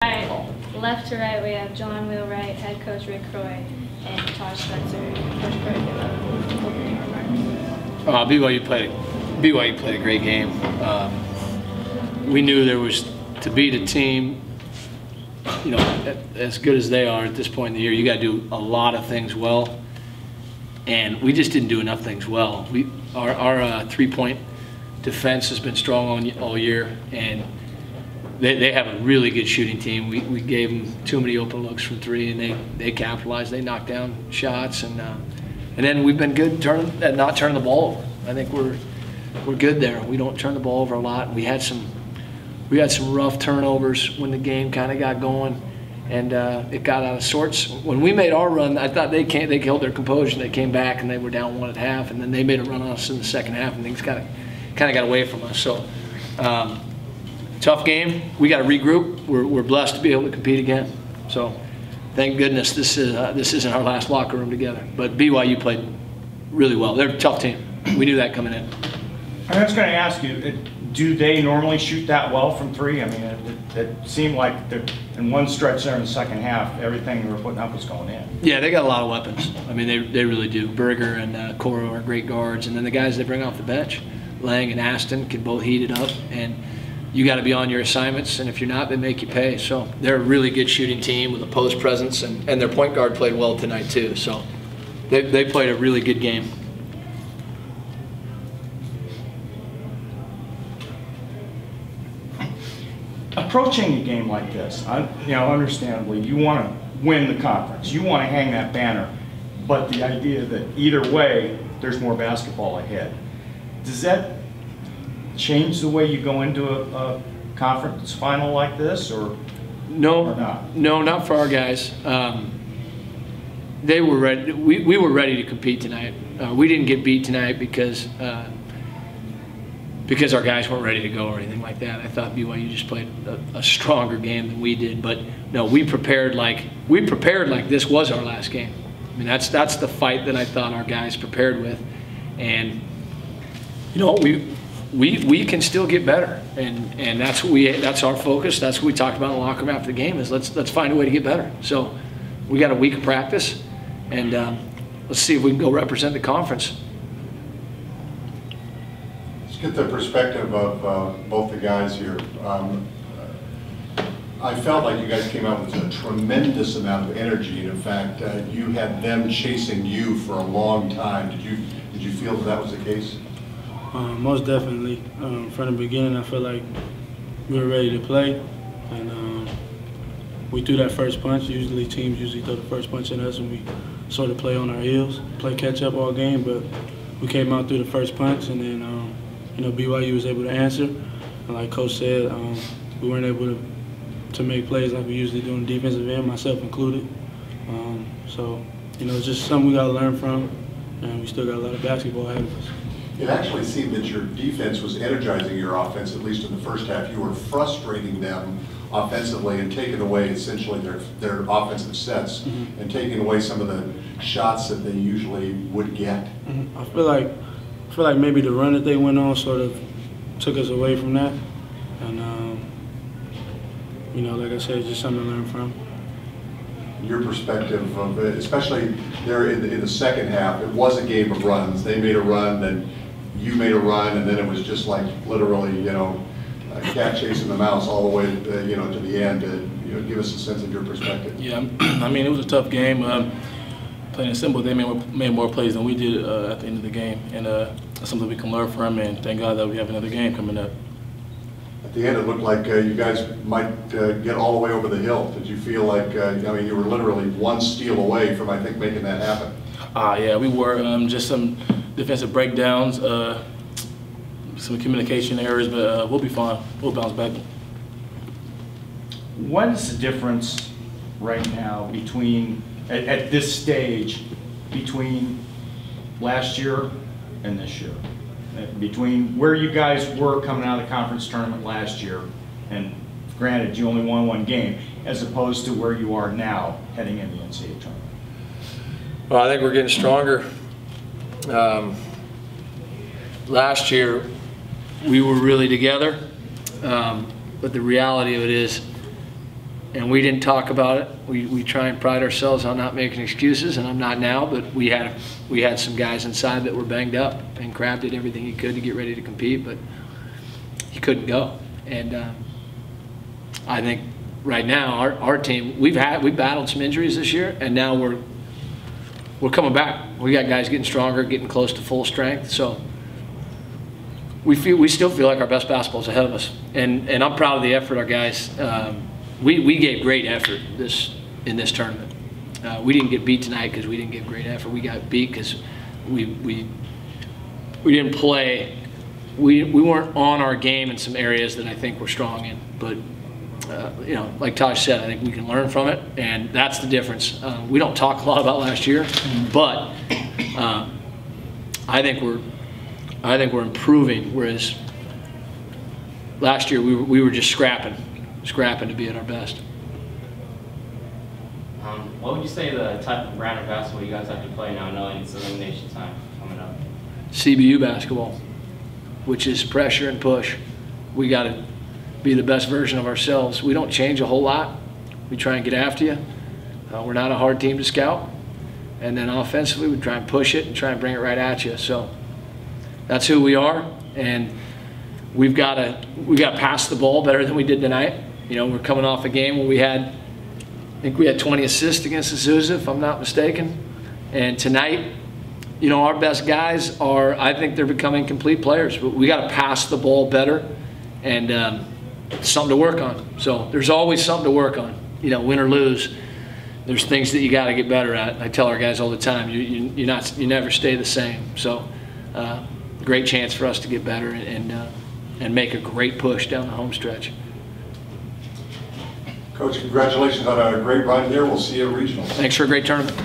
Right, left to right, we have John Wheelwright, head coach Rick Croy, and Tosh Spencer, coach Croy. Opening remarks. BYU played a great game. We knew there was, to beat a team, you know, as good as they are at this point in the year, you got to do a lot of things well, and we just didn't do enough things well. Our three-point defense has been strong all year, and they have a really good shooting team. We gave them too many open looks from three, and they capitalized. They knocked down shots, and then we've been good at not turning the ball over. I think we're good there. We don't turn the ball over a lot. We had some rough turnovers when the game kind of got going, and it got out of sorts. When we made our run, I thought they held their composure. And they came back and they were down 1 at half, and then they made a run on us in the second half, and things kind of got away from us. So. Tough game. We got to regroup. We're blessed to be able to compete again. So, thank goodness this isn't our last locker room together. But BYU played really well. They're a tough team. We knew that coming in. I was going to ask you, do they normally shoot that well from three? I mean, it seemed like in one stretch there in the second half, everything they were putting up was going in. Yeah, they got a lot of weapons. I mean, they really do. Berger and Coro are great guards, and then the guys they bring off the bench, Lang and Aston, can both heat it up. And you got to be on your assignments, and if you're not, they make you pay. So they're a really good shooting team with a post presence, and their point guard played well tonight too. So they played a really good game. Approaching a game like this, understandably, you want to win the conference. You want to hang that banner, but the idea that either way, there's more basketball ahead. Does that change the way you go into a conference final like this, or not? No, not for our guys. They were ready. We were ready to compete tonight. We didn't get beat tonight because our guys weren't ready to go or anything like that. I thought BYU just played a stronger game than we did. But no, we prepared like this was our last game. I mean, that's the fight that I thought our guys prepared with, and you know we can still get better, and that's our focus. That's what we talked about in the locker room after the game, is let's find a way to get better. So we got a week of practice, and let's see if we can go represent the conference. Let's get the perspective of both the guys here. I felt like you guys came out with a tremendous amount of energy, and in fact, you had them chasing you for a long time. Did you feel that was the case? Most definitely. From the beginning, I feel like we were ready to play, and we threw that first punch. Teams throw the first punch in us, and we sort of play on our heels, play catch up all game. But we came out through the first punch, and then BYU was able to answer. And like Coach said, we weren't able to make plays like we usually do on the defensive end, myself included. So it's just something we got to learn from, and we still got a lot of basketball ahead of us. It actually seemed that your defense was energizing your offense, at least in the first half. You were frustrating them offensively and taking away essentially their offensive sets, and taking away some of the shots that they usually would get. I feel like maybe the run that they went on sort of took us away from that, and like I said, it's just something to learn from. Your perspective of it, especially there in the second half, it was a game of runs. They made a run, then you made a run, and then it was just like literally, a cat chasing the mouse all the way, to the end. Give us a sense of your perspective. Yeah, I mean, it was a tough game. Plain and simple, they made more plays than we did at the end of the game, and that's something we can learn from. And thank God that we have another game coming up. At the end, it looked like you guys might get all the way over the hill. Did you feel like, you were literally one steal away from, I think, making that happen? Yeah, we were. Just some defensive breakdowns, some communication errors, but we'll be fine. We'll bounce back. What is the difference right now between, at this stage, between last year and this year? Between where you guys were coming out of the conference tournament last year, and granted you only won one game, as opposed to where you are now heading into the NCAA tournament? Well, I think we're getting stronger. Last year we were really together, but the reality of it is and we didn't talk about it. We try and pride ourselves on not making excuses, and I'm not now, but we had some guys inside that were banged up, and Crab did everything he could to get ready to compete, but he couldn't go. And I think right now our team, we battled some injuries this year, and now we're coming back. We got guys getting stronger, getting close to full strength, so we still feel like our best basketball is ahead of us, and I'm proud of the effort our guys. We gave great effort in this tournament. We didn't get beat tonight because we didn't give great effort. We got beat because we didn't play. We weren't on our game in some areas that I think we're strong in. But you know, like Taj said, I think we can learn from it, and that's the difference. We don't talk a lot about last year, but I think we're improving. Whereas last year we were just scrapping to be at our best. What would you say the type of brand of basketball you guys have to play now, knowing it's elimination time coming up? CBU basketball, which is pressure and push. We got to be the best version of ourselves. We don't change a whole lot. We try and get after you. We're not a hard team to scout. And then offensively, we try and push it and try and bring it right at you. So that's who we are, and we've got to pass the ball better than we did tonight. You know, we're coming off a game where I think we had 20 assists against Azusa, if I'm not mistaken. And tonight, you know, our best guys I think they're becoming complete players, but we got to pass the ball better, and something to work on. So there's always something to work on. You know, win or lose, there's things that you got to get better at. I tell our guys all the time, you never stay the same. So great chance for us to get better and make a great push down the home stretch. Coach, congratulations on a great run here. We'll see you at regionals. Thanks for a great tournament.